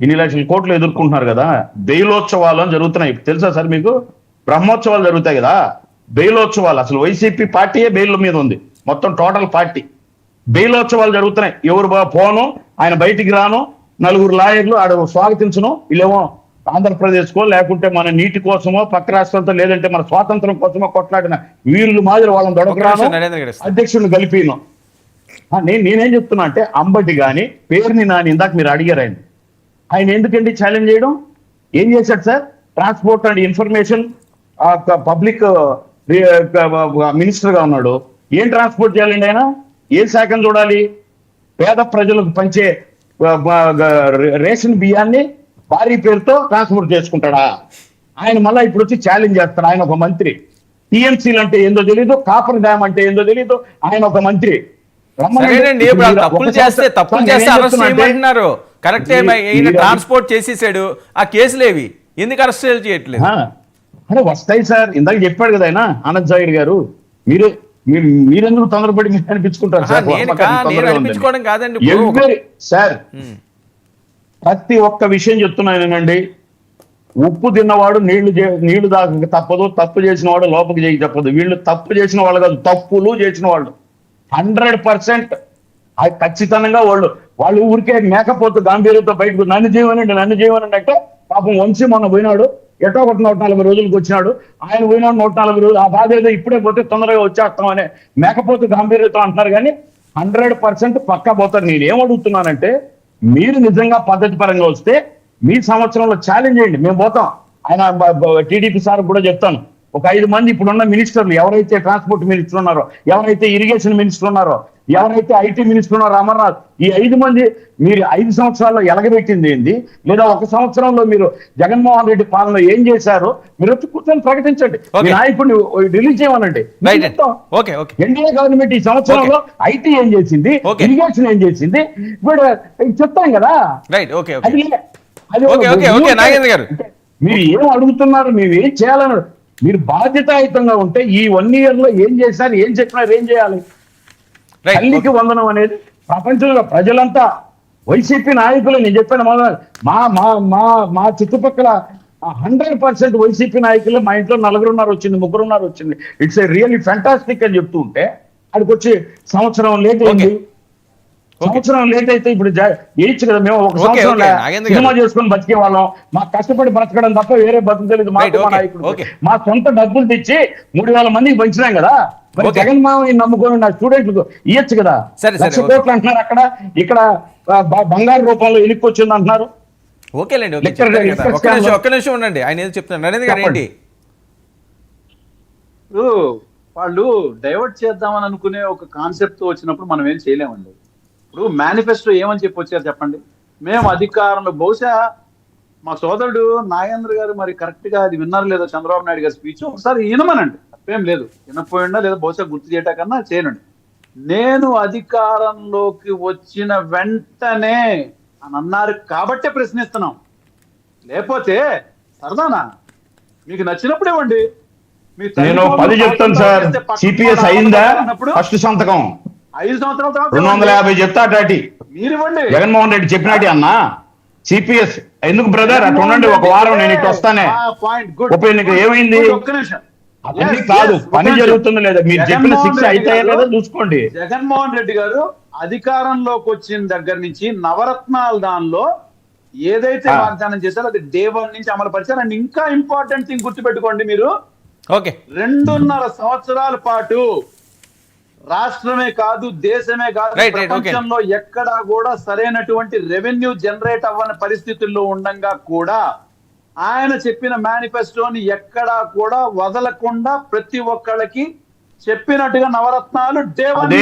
ఇన్ని లక్షల కోట్లు ఎదుర్కొంటున్నారు కదా, బెయిలోత్సవాలు అని జరుగుతున్నాయి. తెలుసా సార్ మీకు? బ్రహ్మోత్సవాలు జరుగుతాయి కదా, బెయిలోత్సవాలు. అసలు వైసీపీ పార్టీయే బెయిల్ మీద ఉంది, మొత్తం టోటల్ పార్టీ. బెయిలోత్సవాలు జరుగుతున్నాయి. ఎవరు పోను, ఆయన బయటికి రాను, నలుగురు లాయర్లు ఆడ స్వాగతించను. వీళ్ళేమో ఆంధ్రప్రదేశ్కో లేకుంటే మన నీటి కోసమో పక్క రాష్ట్రంతో లేదంటే మన స్వాతంత్రం కోసమో కొట్లాడిన వీళ్ళు మాదిరి వాళ్ళని దొడకరాను, అధ్యక్షుడిని కలిపిను. నేనేం చెప్తున్నా అంటే, అంబటి గాని పేరుని నాని ఇందాక మీరు అడిగారు, ఆయన ఎందుకండి ఛాలెంజ్ చేయడం? ఏం చేశాడు sir? Transport and information public minister గా ఉన్నాడు. ఏం ట్రాన్స్పోర్ట్ చేయాలండి ఆయన? ఏ శాఖను చూడాలి? పేద ప్రజలకు పంచే రేషన్ బియ్యాన్ని భారీ పేరుతో ట్రాన్స్పోర్ట్ చేసుకుంటాడా ఆయన? మళ్ళీ ఇప్పుడు వచ్చి ఛాలెంజ్ చేస్తాడు. ఆయన ఒక మంత్రి. టీఎంసీలు అంటే ఏందో తెలీదు, కాపర్ డ్యామ్ అంటే ఏందో తెలీదు, ఆయన ఒక మంత్రి. తప్పులు చేస్తే అరెస్ట్ చేయమంటున్నారు. కరెక్ట్, ట్రాన్స్పోర్ట్ చేసేసాడు, ఆ కేసులేవి ఎందుకు అరెస్ట్ చేయట్లేదు? అరే వస్తాయి సార్, ఇందాక చెప్పాడు కదా ఆయన ఆనంద్ జాయిడ్ గారు. మీరెందుకు తొందరపడి మీరు అనిపించుకుంటారు సార్? ప్రతి ఒక్క విషయం చెప్తున్నానండి. ఉప్పు తిన్నవాడు నీళ్లు దాకా తప్పదు, తప్పు చేసిన వాడు లోపలికి చేయి తప్పదు. వీళ్ళు తప్పు చేసిన వాళ్ళు కాదు, తప్పులు చేసిన వాళ్ళు 100%. అది ఖచ్చితంగా వాళ్ళు ఊరికే మేకపోతూ గాంభీర్యంతో బయటకు నన్ను చేయమనండి అంటే, పాపం వంశీ మొన్న పోయినాడు, ఎటో ఒకటి 140 రోజులకు వచ్చినాడు. ఆయన పోయినాడు 140 రోజులు. ఆ బాధ ఏదో ఇప్పుడే పోతే తొందరగా వచ్చేస్తాం అనే మేకపోతూ గాంభీర్యంతో అంటున్నారు. కానీ 100% పక్కా పోతారు. నేనేం అడుగుతున్నానంటే, మీరు నిజంగా పద్ధతి పరంగా వస్తే మీ సంవత్సరంలో ఛాలెంజ్ చేయండి, మేము పోతాం. ఆయన టీడీపీ సార్ కూడా చెప్తాను, ఒక 5 మంది ఇప్పుడున్న మినిస్టర్లు, ఎవరైతే ట్రాన్స్పోర్ట్ మినిస్టర్ ఉన్నారో, ఎవరైతే ఇరిగేషన్ మినిస్టర్ ఉన్నారో, ఎవరైతే ఐటీ మినిస్టర్ ఉన్నారో అమర్నాథ్, ఈ 5 మంది మీరు 5 సంవత్సరాల్లో ఎలగబెట్టింది ఏంది, లేదా 1 సంవత్సరంలో మీరు జగన్మోహన్ రెడ్డి పాలనలో ఏం చేశారో మీరు వచ్చి కూర్చొని ప్రకటించండి. మీ నాయకుడిని రిలీజ్ చేయమనండి. ఎన్డీఏ గవర్నమెంట్ ఈ సంవత్సరంలో ఐటీ ఏం చేసింది, ఇరిగేషన్ ఏం చేసింది, ఇప్పుడు చెప్తాం కదా. మీరు ఏం అడుగుతున్నారు, మీరు ఏం చేయాలన్నారు? మీరు బాధ్యతాయుతంగా ఉంటే ఈ 1 year లో ఏం చేశారు, ఏం చెప్పినారు, ఏం చేయాలి? తల్లికి వందనం అనేది ప్రపంచంలో ప్రజలంతా వైసీపీ నాయకులు, నేను చెప్పాను మా చుట్టుపక్కల 100% వైసీపీ నాయకులు. మా ఇంట్లో 4 వచ్చింది, 3 వచ్చింది. ఇట్స్ ఏ రియల్లీ ఫ్యాంటాస్టిక్ అని చెప్తూ ఉంటే, అక్కడికి వచ్చి సంవత్సరం లేట్ అయింది. సంవత్సరం లేట్ అయితే ఇప్పుడు వేయచ్చు కదా. మేము 1 సంవత్సరం సినిమా చేసుకుని బతికే వాళ్ళం. మాకు కష్టపడి బ్రతకడం తప్ప వేరే బతుకు తెలియదు మాకు. మా నాయకుడు మా సొంత డబ్బులు తెచ్చి 3,000 మందికి పంచినాం కదా. మరి జగన్మోహన్ నమ్ముకొని నా స్టూడెంట్లకు ఇయ్యొచ్చు కదా. 1,00,000 కోట్లు అంటున్నారు అక్కడ, ఇక్కడ బంగారు రూపంలో ఎనిక్కొచ్చింది అంటున్నారు. ఓకేలేండి, ఒక్క నిమిషం ఉండండి, ఆయన ఏదో చెప్తున్నారు. నరేంద్ర గారు ఏంటి? వాళ్ళు డైవర్ట్ చేద్దామని అనుకునే ఒక కాన్సెప్ట్ వచ్చినప్పుడు మనం ఏం చేయలేమండి. ఇప్పుడు మేనిఫెస్టో ఏమని చెప్పి వచ్చారు చెప్పండి? మేము అధికారంలో, బహుశా మా సోదరుడు నాగేంద్ర గారు మరి కరెక్ట్ గా అది విన్నారు లేదో చంద్రబాబు నాయుడు గారి స్పీచ్, ఒకసారి వినమనండి, తప్పేం లేదు. వినపోయిండా లేదా బహుశా గుర్తు చేయటకన్నా చేయనండి. నేను అధికారంలోకి వచ్చిన వెంటనే అని అన్నారు కాబట్టే ప్రశ్నిస్తున్నాం. లేకపోతే సరదానా? మీకు నచ్చినప్పుడు ఇవ్వండి. నేను 10 చెప్తాను సార్. సిపిఎస్ అయిందా? ఫస్ట్ సంతకం 5 సంవత్సరాల తర్వాత 250 చెప్తా. మీరు ఇవ్వండి. జగన్మోహన్ రెడ్డి చెప్పినట్టు అన్నా సిపిఎస్ ఎందుకు బ్రదర్? అటు ఉండండి, ఒక వారం నేను ఇటు వస్తానే. ఉప ఎన్నిక ఏమైంది? అవన్నీ కాదు, పని జరుగుతుంది లేదా? మీరు చెప్పిన శిక్ష అయితే లేదా చూసుకోండి. జగన్మోహన్ రెడ్డి గారు అధికారంలోకి వచ్చిన దగ్గర నుంచి నవరత్నాల దానిలో ఏదైతే వాగ్దానం చేశారో అది డే 1 నుంచి అమలు పరిచారు. అండ్ ఇంకా ఇంపార్టెంట్ థింగ్ గుర్తుపెట్టుకోండి మీరు, 2.5 సంవత్సరాల పాటు రాష్ట్రమే కాదు, దేశమే కాదు, ప్రపంచంలో ఎక్కడా కూడా సరైనటువంటి రెవెన్యూ జనరేట్ అవ్వని పరిస్థితుల్లో ఉండంగా కూడా ఆయన చెప్పిన మేనిఫెస్టోని ఎక్కడా కూడా వదలకుండా ప్రతి ఒక్కళ్ళకి చెప్పినట్టుగా నవరత్నాలు డే 1